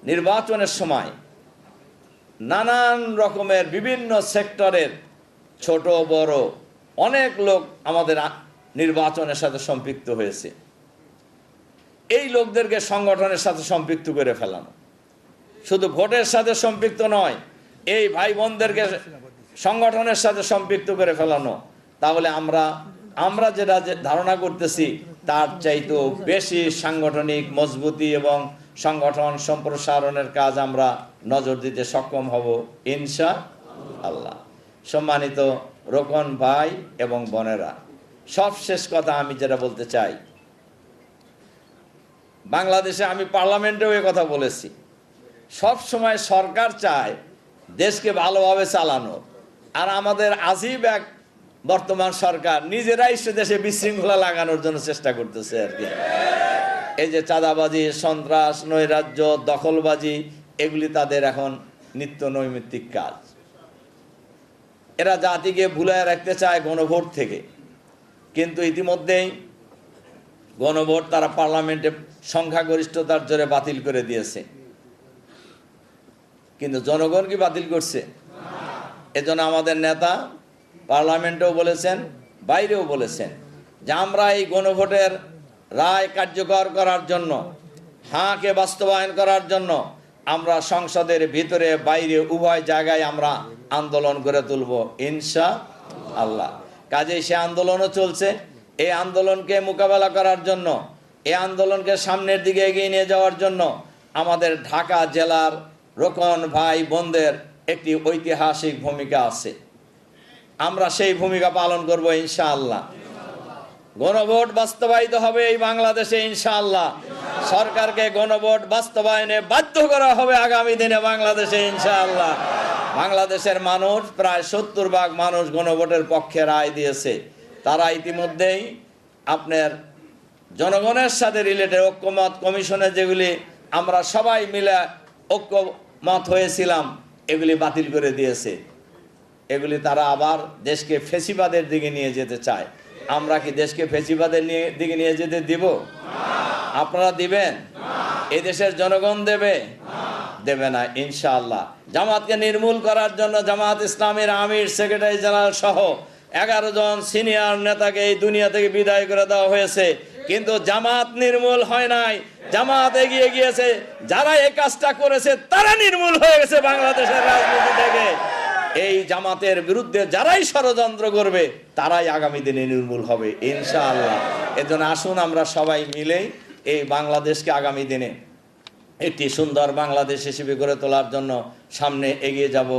নির্বাচনের সময় নানান রকমের বিভিন্ন সেক্টরের ছোট বড় অনেক লোক আমাদের নির্বাচনের সাথে সম্পৃক্ত হয়েছে। এই লোকদেরকে সংগঠনের সাথে সম্পৃক্ত করে ফেলানো, শুধু ভোটের সাথে সম্পৃক্ত নয়, এই ভাই বোনদেরকে সংগঠনের সাথে সম্পৃক্ত করে ফেলানো, তাহলে আমরা যেটা ধারণা করতেছি তার চাইতেও বেশি সাংগঠনিক মজবুতি এবং সংগঠন সম্প্রসারণের কাজ আমরা নজর দিতে সক্ষম হব ইনশাআল্লাহ। সম্মানিত রোকন ভাই এবং বোনেরা, সবশেষ কথা আমি যেটা বলতে চাই, বাংলাদেশে আমি পার্লামেন্টেও এ কথা বলেছি, সব সময় সরকার চায় দেশকে ভালোভাবে চালানো, আর আমাদের আজীব এক বর্তমান সরকার নিজেরাই সে দেশে বিশৃঙ্খলা লাগানোর জন্য চেষ্টা করতেছে আর কি। এই যে চাঁদাবাজি, সন্ত্রাস, নৈরাজ্য, দখলবাজি, এগুলি তাদের এখন নিত্য নৈমিত্তিক কাজ। এরা জাতিকে ভুলায় রাখতে চায় গণভোট থেকে, কিন্তু ইতিমধ্যেই গণভোট তারা পার্লামেন্টে সংখ্যাগরিষ্ঠতার জোরে বাতিল করে দিয়েছে। কিন্তু জনগণ কি বাতিল করছে? এজন্য আমাদের নেতা পার্লামেন্টেও বলেছেন, বাইরেও বলেছেন যে আমরা এই গণভোটের রায় কার্যকর করার জন্য, হাঁকে বাস্তবায়ন করার জন্য আমরা সংসদের ভিতরে বাইরে উভয় জায়গায় আমরা আন্দোলন গড়ে তুলব ইনশাআল্লাহ। কাজেই সে আন্দোলনও চলছে। এই আন্দোলনকে মোকাবেলা করার জন্য, এই আন্দোলনকে সামনের দিকে এগিয়ে নিয়ে যাওয়ার জন্য আমাদের ঢাকা জেলার রোকন ভাই বোনদের একটি ঐতিহাসিক ভূমিকা আছে। আমরা সেই ভূমিকা পালন করব ইনশাআল্লাহ। গণভোট বাস্তবায়িত হবে এই বাংলাদেশে ইনশাআল্লাহ। সরকারকে গণভোট বাস্তবায়নে বাধ্য করা হবে আগামী দিনে বাংলাদেশে ইনশাআল্লাহ। বাংলাদেশের মানুষ প্রায় 70% মানুষ গণভোটের পক্ষে রায় দিয়েছে। তারা ইতিমধ্যেই আপনার জনগণের সাথে রিলেটেড ঐক্যমত কমিশনে যেগুলি আমরা সবাই মিলে ঐক্যমত হয়েছিলাম, এগুলি বাতিল করে দিয়েছে। এগুলি তারা আবার দেশকে ফেসিবাদের দিকে নিয়ে যেতে চায়। আমরা কি দেশকে ফেসিবাদের দিকে নিয়ে যেতে দিব? আপনারা দিবেন? এই দেশের জনগণ দেবে? দেবে না ইনশাআল্লাহ। জামাতকে নির্মূল করার জন্য জামাত ইসলামের আমির, সেক্রেটারি জেনারেল সহ 11 জন সিনিয়র নেতাকে এই দুনিয়া থেকে বিদায় করে দেওয়া হয়েছে, কিন্তু জামাত নির্মূল হয় নাই। জামাত এগিয়ে গিয়েছে। যারা এই কাজটা করেছে তারা নির্মূল হয়ে গেছে বাংলাদেশের রাজনীতি থেকে। এই জামাতের বিরুদ্ধে যারাই ষড়যন্ত্র করবে তারাই আগামী দিনে নির্মূল হবে ইনশাআল্লাহ। এজন্য আসুন আমরা সবাই মিলে এই বাংলাদেশকে আগামী দিনে একটি সুন্দর বাংলাদেশ হিসেবে গড়ে তোলার জন্য সামনে এগিয়ে যাব।